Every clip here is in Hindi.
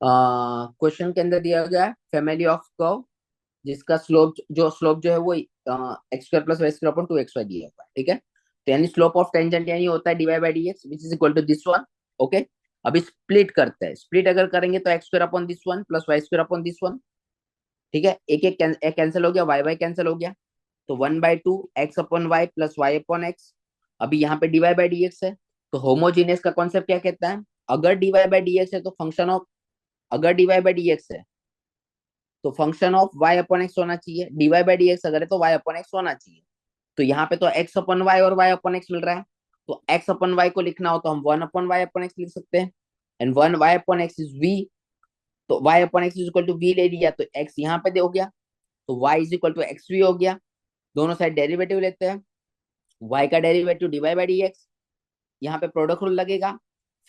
क्वेश्चन के अंदर दिया गया है फैमिली ऑफ कर्व जिसका स्लोप जो है वो X square plus Y square upon 2xy दिया हुआ है, ठीक है। तो यानी स्लोप ऑफ टेंजेंट यानी होता है D Y by D X which is equal to this one. Okay, अभी स्प्लिट करते हैं। स्प्लिट अगर करेंगे तो X square upon this one plus Y square upon this one, ठीक है। एक कैंसिल हो गया, वाई वाई कैंसिल हो गया, तो 1/2 X upon Y plus Y upon X. अभी यहाँ पे D Y by D X है, तो होमोजीनियस का कॉन्सेप्ट क्या कहता है? अगर D Y by D X है तो फंक्शन ऑफ, अगर D Y by D X है तो function of Y upon X होना चाहिए, D Y by D X अगर है तो वाई अपॉन एक्स होना चाहिए। तो यहाँ पे तो एक्स अपॉन वाई और वाई अपॉन एक्स मिल रहा है, तो एक्स अपॉन वाई को लिखना हो तो हम 1/y/x लिख सकते हैं, एंड 1y/x इज v। तो y/x is equal to v ले लिया तो x यहाँ पे दे हो गया, तो y is equal to x v हो गया। दोनों साइड डेरिवेटिव लेते हैं, y का derivative d Y by D x, यहाँ पे प्रोडक्ट रूल लगेगा,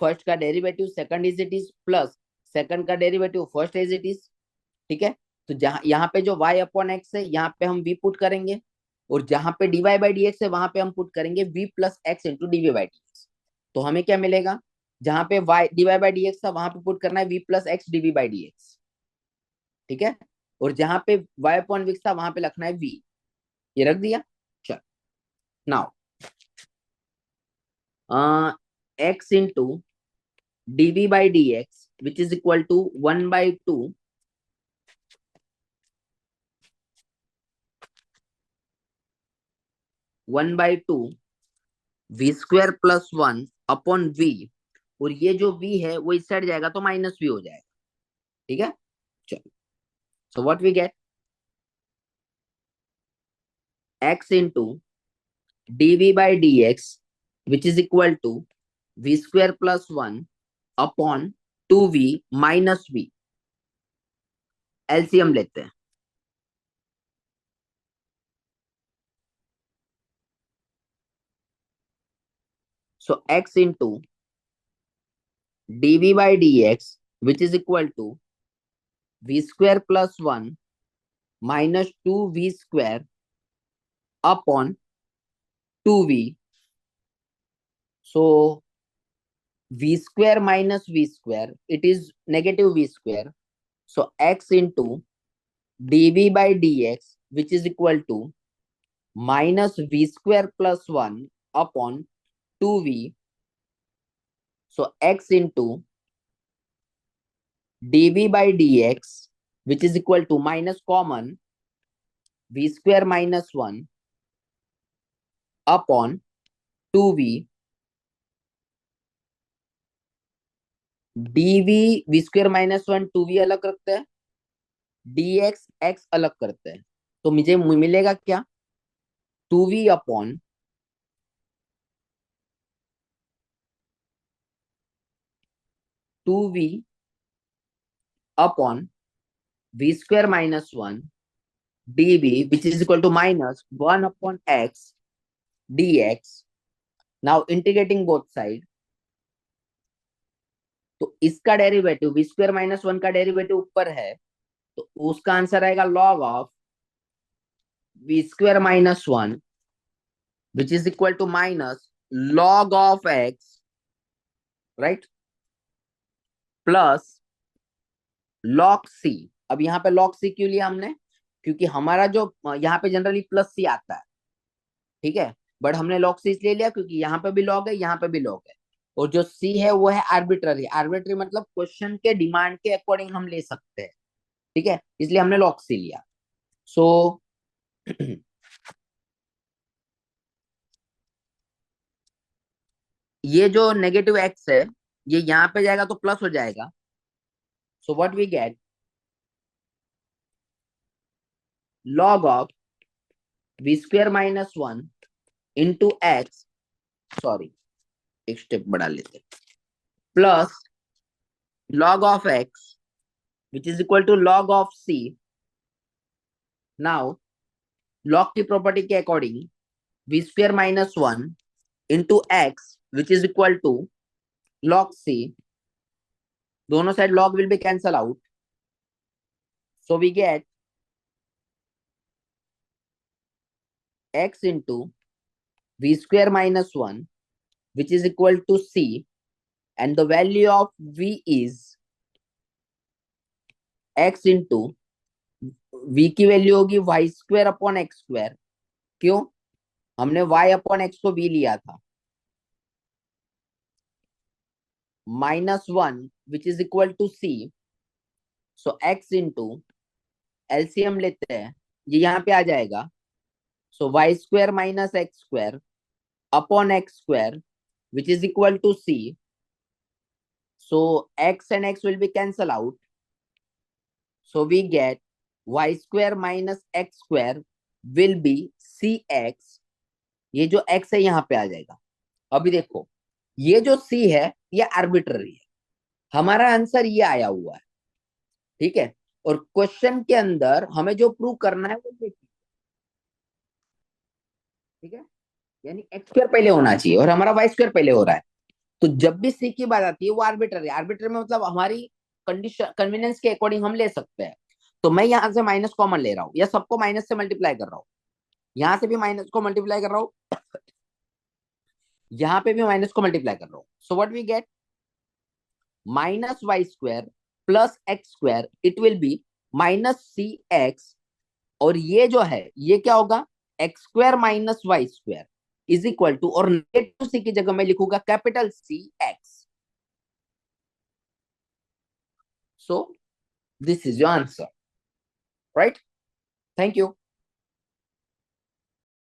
फर्स्ट का derivative second as it is plus second का derivative first as it is, ठीक है। तो जहां यहाँ पे जो y अपॉन एक्स है यहाँ पे हम v पुट करेंगे, और जहां पे D Y by D X है वहां पे हम पुट करेंगे v plus X into D Y by D X. तो हमें क्या मिलेगा? जहां पे y D Y by D X था वहां पे पुट करना है v plus X D V by D X, ठीक है। और जहां पे y अपॉन विक्स था वहां पे रखना है v। ये रख दिया। चल, now x into D V by D X which is equal to 1/2 1/2 V square plus one upon V, और ये जो v है वो इस साइड जाएगा तो माइनस v हो जाएगा, ठीक है। चलो, so what we get, x into D V by D X which is equal to V square plus one upon 2v minus v। LCM लेते हैं, so x into D V by D X which is equal to V square plus one minus 2v square upon 2v। So v square minus v square, it is negative v square. So x into dv by dx, which is equal to minus v square plus 1 upon 2v. So x into dv by dx, which is equal to minus common v square minus 1 upon 2v dv v square minus 1 2v अलग रखते हैं, dx x अलग करते हैं, तो मुझे मिलेगा क्या? 2v upon 2v upon v square minus 1 dv which is equal to minus 1 upon x dx. Now integrating both side, तो इसका derivative v square minus one का डेरिवेटिव ऊपर है, तो उसका आंसर आएगा log of v square minus one which is equal to minus log of x, right, plus log c। अब यहाँ पे log c क्यों लिया हमने? क्योंकि हमारा जो यहाँ पे जनरली प्लस c आता है, ठीक है, बट हमने लॉग सी इसलिए लिया क्योंकि यहाँ पे भी लॉग है यहाँ पे भी लॉग है, और जो सी है वो है आर्बिट्ररी। आर्बिट्ररी मतलब क्वेश्चन के डिमांड के अकॉर्डिंग हम ले सकते हैं, ठीक है, इसलिए हमने लॉग सी लिया। सो ये जो नेगेटिव एक्स है ये यहाँ पे जाएगा तो प्लस हो जाएगा। So what we get, log of V square minus one into X, sorry एक स्टेप बढ़ा लेते, plus log of x which is equal to log of c। Now log की प्रॉपर्टी के according v square minus one into X which is equal to log c, दोनों side log will be cancel out, so we get x into v square minus one which is equal to c, and the value of v is X into V की वैल्यू होगी Y square upon x square. क्यों? हमने वाई अपॉन एक्स को वी लिया था। -1 विच is equal to C. So x into LCM लेते हैं, ये यहाँ पे आ जाएगा। So y square minus x square upon x square which is equal to C. So x and x will be cancel out. So we get y square minus x square will be C x. ये जो x है यहाँ पे आ जाएगा। अभी देखो, ये जो c है ये आर्बिट्ररी है, हमारा आंसर ये आया हुआ है। ठीक है, और क्वेश्चन के अंदर हमें जो प्रूव करना है वो देखिए। ठीक है, यानी एक्स स्क्वायर पहले होना चाहिए और हमारा वाई स्क्वायर पहले हो रहा है। तो जब भी सी की बात आती है वो आर्बिट्ररी, आर्बिट्ररी में मतलब हमारी कंडीशन कन्वीनियंस के अकॉर्डिंग हम ले सकते हैं। तो मैं यहां से माइनस कॉमन ले रहा हूं या सबको माइनस से मल्टीप्लाई कर रहा हूं, यहां से भी माइनस को मल्टीप्लाई कर रहा हूं, यहां पे भी माइनस को मल्टीप्लाई कर रहा हूं। So what we get, minus Y square plus X square, it will be minus C X. और ये जो है ये क्या होगा, X square minus Y square is equal to, और नेगेटिव सी की जगह मैं लिखूंगा capital C X. So this is your answer, right? Thank you.